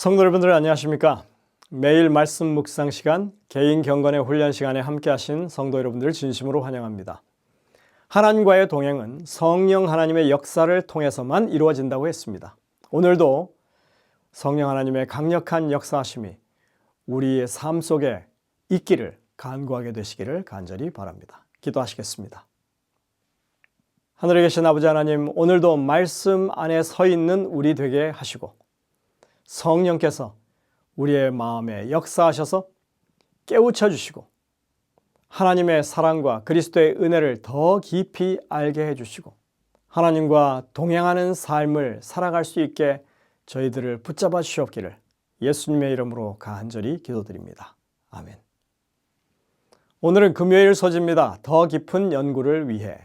성도 여러분들 안녕하십니까? 매일 말씀 묵상 시간, 개인 경건의 훈련 시간에 함께 하신 성도 여러분들 진심으로 환영합니다. 하나님과의 동행은 성령 하나님의 역사를 통해서만 이루어진다고 했습니다. 오늘도 성령 하나님의 강력한 역사하심이 우리의 삶 속에 있기를 간구하게 되시기를 간절히 바랍니다. 기도하시겠습니다. 하늘에 계신 아버지 하나님, 오늘도 말씀 안에 서 있는 우리 되게 하시고 성령께서 우리의 마음에 역사하셔서 깨우쳐 주시고 하나님의 사랑과 그리스도의 은혜를 더 깊이 알게 해주시고 하나님과 동행하는 삶을 살아갈 수 있게 저희들을 붙잡아 주시옵기를 예수님의 이름으로 간절히 기도드립니다. 아멘. 오늘은 금요일 소지입니다. 더 깊은 연구를 위해.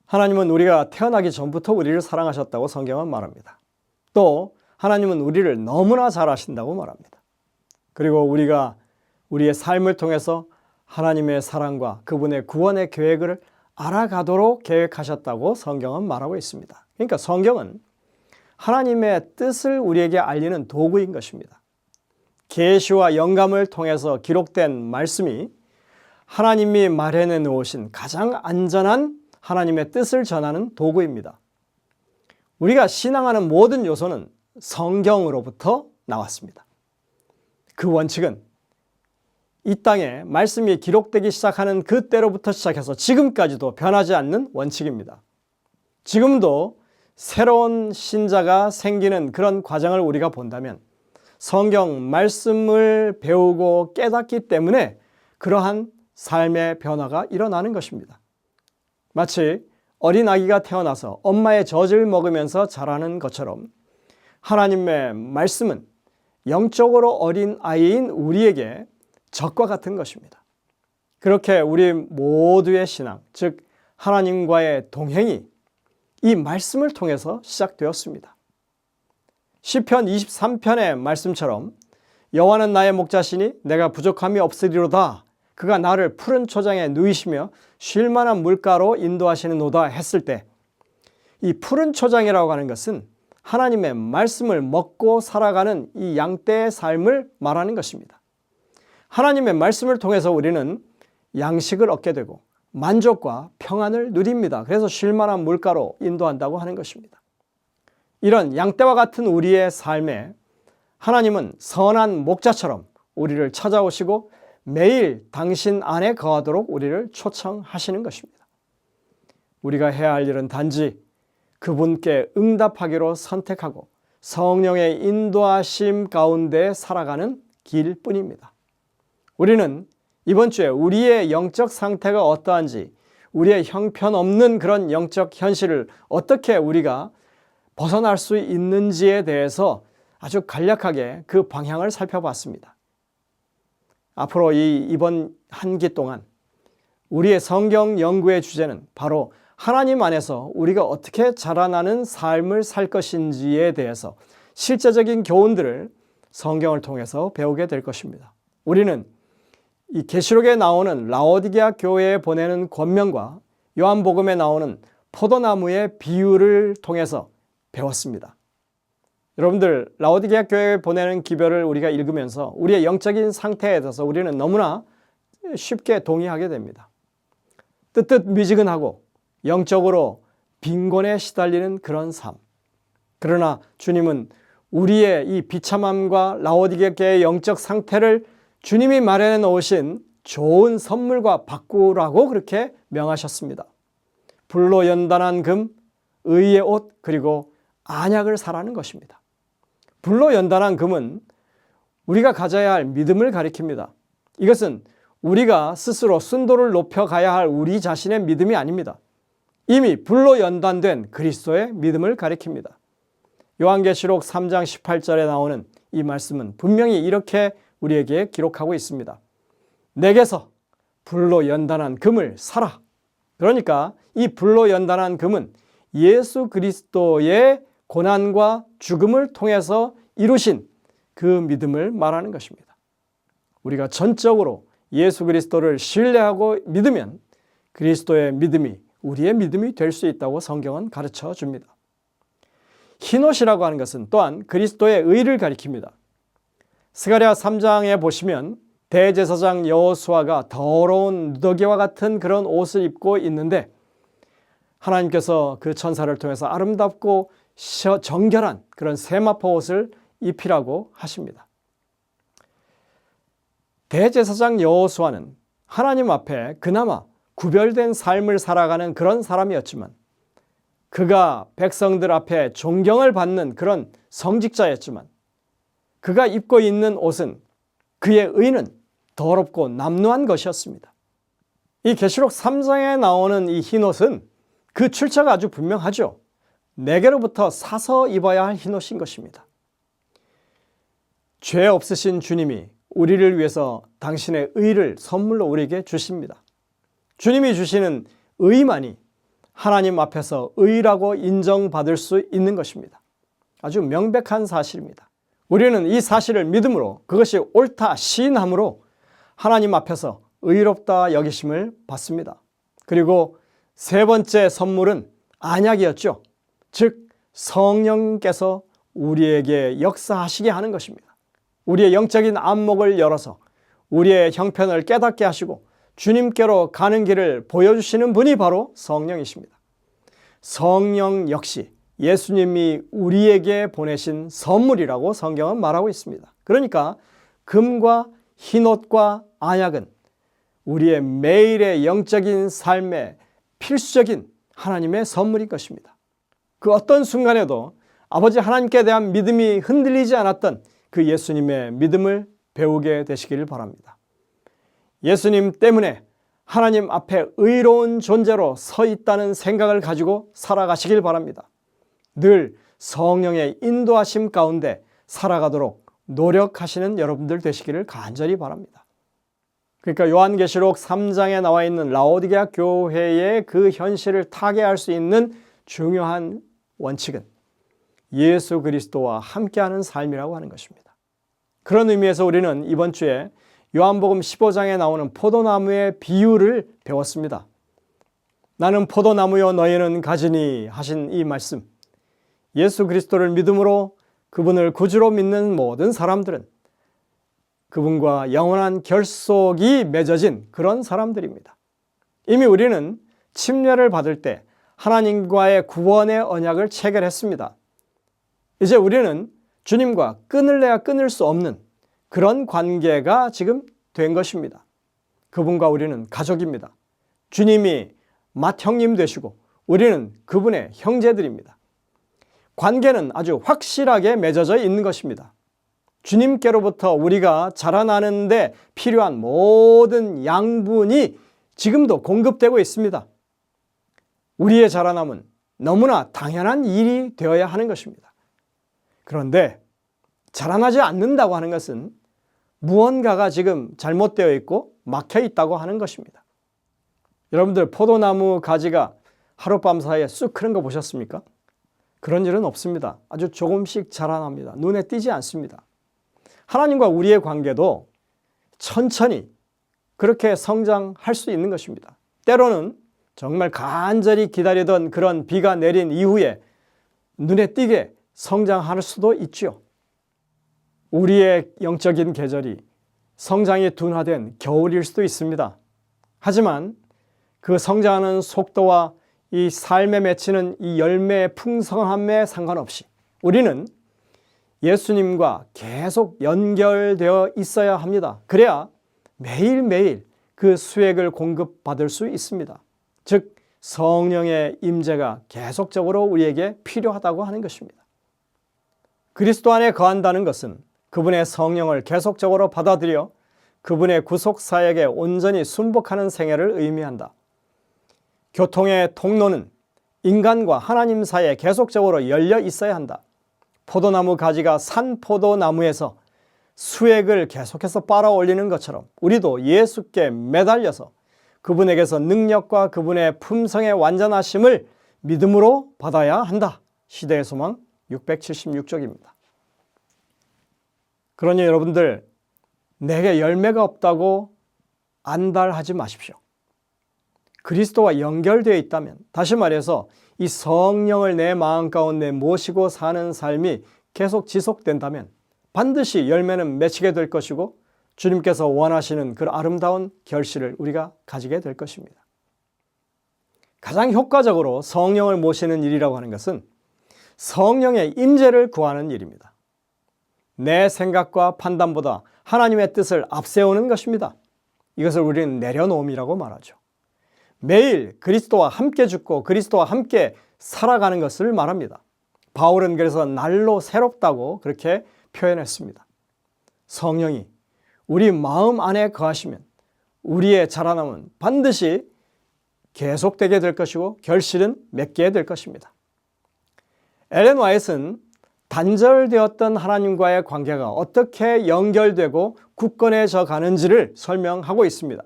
하나님은 우리가 태어나기 전부터 우리를 사랑하셨다고 성경은 말합니다. 또 하나님은 우리를 너무나 잘 아신다고 말합니다. 그리고 우리가 우리의 삶을 통해서 하나님의 사랑과 그분의 구원의 계획을 알아가도록 계획하셨다고 성경은 말하고 있습니다. 그러니까 성경은 하나님의 뜻을 우리에게 알리는 도구인 것입니다. 계시와 영감을 통해서 기록된 말씀이 하나님이 마련해 놓으신 가장 안전한 하나님의 뜻을 전하는 도구입니다. 우리가 신앙하는 모든 요소는 성경으로부터 나왔습니다. 그 원칙은 이 땅에 말씀이 기록되기 시작하는 그때로부터 시작해서 지금까지도 변하지 않는 원칙입니다. 지금도 새로운 신자가 생기는 그런 과정을 우리가 본다면 성경 말씀을 배우고 깨닫기 때문에 그러한 삶의 변화가 일어나는 것입니다. 마치 어린 아기가 태어나서 엄마의 젖을 먹으면서 자라는 것처럼 하나님의 말씀은 영적으로 어린 아이인 우리에게 젖과 같은 것입니다. 그렇게 우리 모두의 신앙, 즉 하나님과의 동행이 이 말씀을 통해서 시작되었습니다. 시편 23편의 말씀처럼 여호와는 나의 목자시니 내가 부족함이 없으리로다. 그가 나를 푸른 초장에 누이시며 쉴 만한 물가로 인도하시는도다 했을 때 이 푸른 초장이라고 하는 것은 하나님의 말씀을 먹고 살아가는 이 양떼의 삶을 말하는 것입니다. 하나님의 말씀을 통해서 우리는 양식을 얻게 되고 만족과 평안을 누립니다. 그래서 쉴 만한 물가로 인도한다고 하는 것입니다. 이런 양떼와 같은 우리의 삶에 하나님은 선한 목자처럼 우리를 찾아오시고 매일 당신 안에 거하도록 우리를 초청하시는 것입니다. 우리가 해야 할 일은 단지 그분께 응답하기로 선택하고 성령의 인도하심 가운데 살아가는 길뿐입니다. 우리는 이번 주에 우리의 영적 상태가 어떠한지, 우리의 형편없는 그런 영적 현실을 어떻게 우리가 벗어날 수 있는지에 대해서 아주 간략하게 그 방향을 살펴봤습니다. 앞으로 이번 한 기 동안 우리의 성경 연구의 주제는 바로 하나님 안에서 우리가 어떻게 자라나는 삶을 살 것인지에 대해서 실제적인 교훈들을 성경을 통해서 배우게 될 것입니다. 우리는 이 계시록에 나오는 라오디게아 교회에 보내는 권면과 요한복음에 나오는 포도나무의 비유를 통해서 배웠습니다. 여러분들, 라오디게아 교회에 보내는 기별을 우리가 읽으면서 우리의 영적인 상태에 대해서 우리는 너무나 쉽게 동의하게 됩니다. 뜨뜻미지근하고 영적으로 빈곤에 시달리는 그런 삶. 그러나 주님은 우리의 이 비참함과 라오디게아 교회의 영적 상태를 주님이 마련해 놓으신 좋은 선물과 바꾸라고 그렇게 명하셨습니다. 불로 연단한 금, 의의 옷, 그리고 안약을 사라는 것입니다. 불로 연단한 금은 우리가 가져야 할 믿음을 가리킵니다. 이것은 우리가 스스로 순도를 높여가야 할 우리 자신의 믿음이 아닙니다. 이미 불로 연단된 그리스도의 믿음을 가리킵니다. 요한계시록 3장 18절에 나오는 이 말씀은 분명히 이렇게 우리에게 기록하고 있습니다. 내게서 불로 연단한 금을 사라. 그러니까 이 불로 연단한 금은 예수 그리스도의 고난과 죽음을 통해서 이루신 그 믿음을 말하는 것입니다. 우리가 전적으로 예수 그리스도를 신뢰하고 믿으면 그리스도의 믿음이 우리의 믿음이 될 수 있다고 성경은 가르쳐 줍니다. 흰옷이라고 하는 것은 또한 그리스도의 의를 가리킵니다. 스가랴 3장에 보시면 대제사장 여호수아가 더러운 누더기와 같은 그런 옷을 입고 있는데 하나님께서 그 천사를 통해서 아름답고 정결한 그런 세마포 옷을 입히라고 하십니다. 대제사장 여호수아는 하나님 앞에 그나마 구별된 삶을 살아가는 그런 사람이었지만 그가 백성들 앞에 존경을 받는 그런 성직자였지만 그가 입고 있는 옷은 그의 의는 더럽고 남루한 것이었습니다. 이 계시록 3장에 나오는 이 흰옷은 그 출처가 아주 분명하죠. 내게로부터 사서 입어야 할 흰옷인 것입니다. 죄 없으신 주님이 우리를 위해서 당신의 의를 선물로 우리에게 주십니다. 주님이 주시는 의만이 하나님 앞에서 의라고 인정받을 수 있는 것입니다. 아주 명백한 사실입니다. 우리는 이 사실을 믿음으로 그것이 옳다 시인함으로 하나님 앞에서 의롭다 여기심을 받습니다. 그리고 세 번째 선물은 안약이었죠. 즉 성령께서 우리에게 역사하시게 하는 것입니다. 우리의 영적인 안목을 열어서 우리의 형편을 깨닫게 하시고 주님께로 가는 길을 보여주시는 분이 바로 성령이십니다. 성령 역시 예수님이 우리에게 보내신 선물이라고 성경은 말하고 있습니다. 그러니까 금과 흰옷과 안약은 우리의 매일의 영적인 삶의 필수적인 하나님의 선물인 것입니다. 그 어떤 순간에도 아버지 하나님께 대한 믿음이 흔들리지 않았던 그 예수님의 믿음을 배우게 되시기를 바랍니다. 예수님 때문에 하나님 앞에 의로운 존재로 서 있다는 생각을 가지고 살아가시길 바랍니다. 늘 성령의 인도하심 가운데 살아가도록 노력하시는 여러분들 되시기를 간절히 바랍니다. 그러니까 요한계시록 3장에 나와 있는 라오디게아 교회의 그 현실을 타개할 수 있는 중요한 원칙은 예수 그리스도와 함께하는 삶이라고 하는 것입니다. 그런 의미에서 우리는 이번 주에 요한복음 15장에 나오는 포도나무의 비유를 배웠습니다. 나는 포도나무요 너희는 가지니 하신 이 말씀, 예수 그리스도를 믿음으로 그분을 구주로 믿는 모든 사람들은 그분과 영원한 결속이 맺어진 그런 사람들입니다. 이미 우리는 침례를 받을 때 하나님과의 구원의 언약을 체결했습니다. 이제 우리는 주님과 끊을래야 끊을 수 없는 그런 관계가 지금 된 것입니다. 그분과 우리는 가족입니다. 주님이 맏형님 되시고 우리는 그분의 형제들입니다. 관계는 아주 확실하게 맺어져 있는 것입니다. 주님께로부터 우리가 자라나는데 필요한 모든 양분이 지금도 공급되고 있습니다. 우리의 자라남은 너무나 당연한 일이 되어야 하는 것입니다. 그런데 자라나지 않는다고 하는 것은 무언가가 지금 잘못되어 있고 막혀 있다고 하는 것입니다. 여러분들 포도나무 가지가 하룻밤 사이에 쑥 크는 거 보셨습니까? 그런 일은 없습니다. 아주 조금씩 자라납니다. 눈에 띄지 않습니다. 하나님과 우리의 관계도 천천히 그렇게 성장할 수 있는 것입니다. 때로는 정말 간절히 기다리던 그런 비가 내린 이후에 눈에 띄게 성장할 수도 있죠. 우리의 영적인 계절이 성장이 둔화된 겨울일 수도 있습니다. 하지만 그 성장하는 속도와 이 삶에 맺히는 이 열매의 풍성함에 상관없이 우리는 예수님과 계속 연결되어 있어야 합니다. 그래야 매일매일 그 수액을 공급받을 수 있습니다. 즉 성령의 임재가 계속적으로 우리에게 필요하다고 하는 것입니다. 그리스도 안에 거한다는 것은 그분의 성령을 계속적으로 받아들여 그분의 구속사역에 온전히 순복하는 생애를 의미한다. 교통의 통로는 인간과 하나님 사이에 계속적으로 열려 있어야 한다. 포도나무 가지가 산 포도나무에서 수액을 계속해서 빨아올리는 것처럼 우리도 예수께 매달려서 그분에게서 능력과 그분의 품성의 완전하심을 믿음으로 받아야 한다. 시대의 소망 676쪽입니다. 그러니 여러분들 내게 열매가 없다고 안달하지 마십시오. 그리스도와 연결되어 있다면, 다시 말해서 이 성령을 내 마음 가운데 모시고 사는 삶이 계속 지속된다면 반드시 열매는 맺히게 될 것이고 주님께서 원하시는 그 아름다운 결실을 우리가 가지게 될 것입니다. 가장 효과적으로 성령을 모시는 일이라고 하는 것은 성령의 임재를 구하는 일입니다. 내 생각과 판단보다 하나님의 뜻을 앞세우는 것입니다. 이것을 우리는 내려놓음이라고 말하죠. 매일 그리스도와 함께 죽고 그리스도와 함께 살아가는 것을 말합니다. 바울은 그래서 날로 새롭다고 그렇게 표현했습니다. 성령이 우리 마음 안에 거하시면 우리의 자라남은 반드시 계속되게 될 것이고 결실은 맺게 될 것입니다. 엘렌 화이트는 단절되었던 하나님과의 관계가 어떻게 연결되고 굳건해져 가는지를 설명하고 있습니다.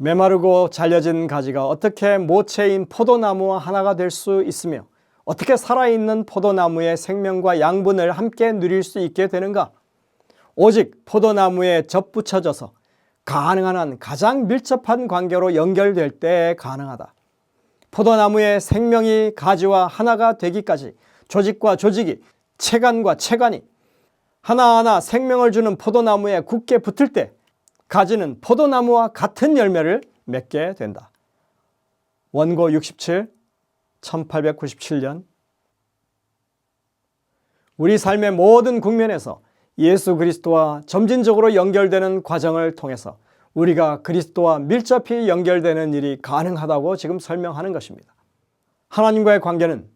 메마르고 잘려진 가지가 어떻게 모체인 포도나무와 하나가 될 수 있으며 어떻게 살아있는 포도나무의 생명과 양분을 함께 누릴 수 있게 되는가? 오직 포도나무에 접붙여져서 가능한 한 가장 밀접한 관계로 연결될 때 가능하다. 포도나무의 생명이 가지와 하나가 되기까지 조직과 조직이, 체간과 체간이 하나하나 생명을 주는 포도나무에 굳게 붙을 때 가지는 포도나무와 같은 열매를 맺게 된다. 원고 67, 1897년. 우리 삶의 모든 국면에서 예수 그리스도와 점진적으로 연결되는 과정을 통해서 우리가 그리스도와 밀접히 연결되는 일이 가능하다고 지금 설명하는 것입니다. 하나님과의 관계는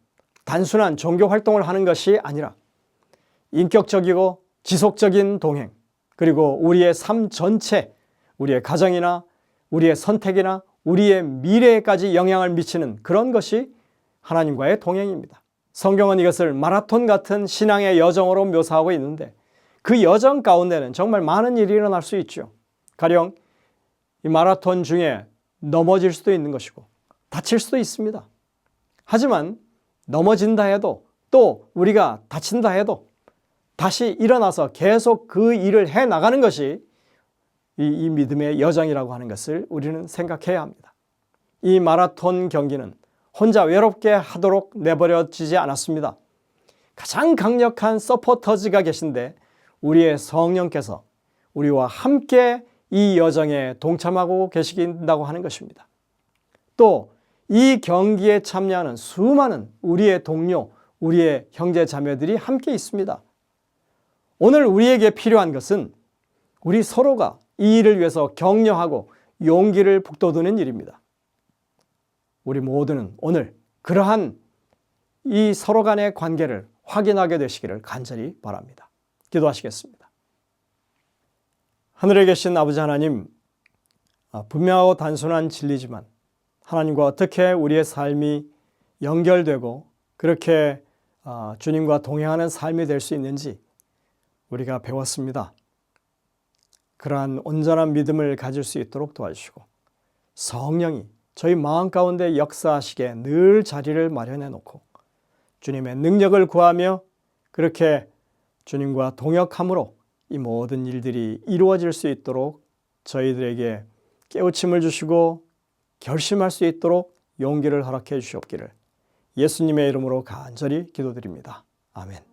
단순한 종교 활동을 하는 것이 아니라 인격적이고 지속적인 동행, 그리고 우리의 삶 전체, 우리의 가정이나 우리의 선택이나 우리의 미래에까지 영향을 미치는 그런 것이 하나님과의 동행입니다. 성경은 이것을 마라톤 같은 신앙의 여정으로 묘사하고 있는데 그 여정 가운데는 정말 많은 일이 일어날 수 있죠. 가령 이 마라톤 중에 넘어질 수도 있는 것이고 다칠 수도 있습니다. 하지만 넘어진다 해도 또 우리가 다친다 해도 다시 일어나서 계속 그 일을 해나가는 것이 이 믿음의 여정이라고 하는 것을 우리는 생각해야 합니다. 이 마라톤 경기는 혼자 외롭게 하도록 내버려지지 않았습니다. 가장 강력한 서포터즈가 계신데 우리의 성령께서 우리와 함께 이 여정에 동참하고 계신다고 하는 것입니다. 또 이 경기에 참여하는 수많은 우리의 동료, 우리의 형제 자매들이 함께 있습니다. 오늘 우리에게 필요한 것은 우리 서로가 이 일을 위해서 격려하고 용기를 북돋우는 일입니다. 우리 모두는 오늘 그러한 이 서로 간의 관계를 확인하게 되시기를 간절히 바랍니다. 기도하시겠습니다. 하늘에 계신 아버지 하나님, 분명하고 단순한 진리지만 하나님과 어떻게 우리의 삶이 연결되고 그렇게 주님과 동행하는 삶이 될 수 있는지 우리가 배웠습니다. 그러한 온전한 믿음을 가질 수 있도록 도와주시고 성령이 저희 마음 가운데 역사하시게 늘 자리를 마련해 놓고 주님의 능력을 구하며 그렇게 주님과 동역함으로 이 모든 일들이 이루어질 수 있도록 저희들에게 깨우침을 주시고 결심할 수 있도록 용기를 허락해 주시옵기를 예수님의 이름으로 간절히 기도드립니다. 아멘.